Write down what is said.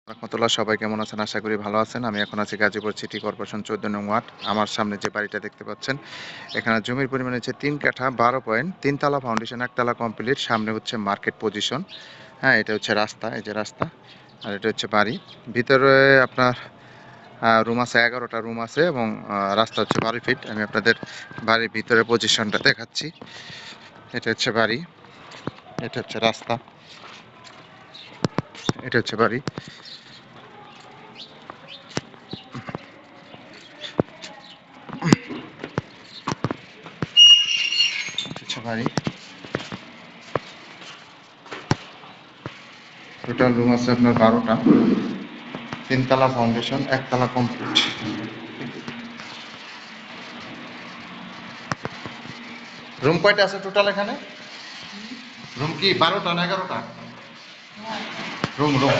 রহমতুল্লাহ, সবাই কেমন আছেন? আশা করি ভালো আছেন। আমি এখন আছি গাজীপুর সিটি কর্পোরেশন 14 নং ওয়ার্ড। আমার সামনে যে বাড়িটা দেখতে পাচ্ছেন, এখানে জমির পরিমাণ হচ্ছে 3 কাঠা 12 পয়েন্ট, 3 তলা ফাউন্ডেশন, 1 তলা কমপ্লিট। সামনে হচ্ছে মার্কেট পজিশন। হ্যাঁ, এটা হচ্ছে রাস্তা, এই যে রাস্তা। আর এটা হচ্ছে বাড়ি। ভিতরে আপনার রুম আছে, 11টা রুম আছে এবং রাস্তা হচ্ছে 12 ফিট। আমি আপনাদের বাড়ির ভিতরে পজিশনটা দেখাচ্ছি। এটা হচ্ছে বাড়ি, এটা হচ্ছে রাস্তা, এটা হচ্ছে বাড়ি। এটা হচ্ছে বাড়ি। টোটাল রুম আছে আপনার 12টা, 3 তলা ফাউন্ডেশন, 1 তলা কমপ্লিট। রুম কয়টা আছে টোটাল এখানে? রুম কি 12টা না 11টা? Room room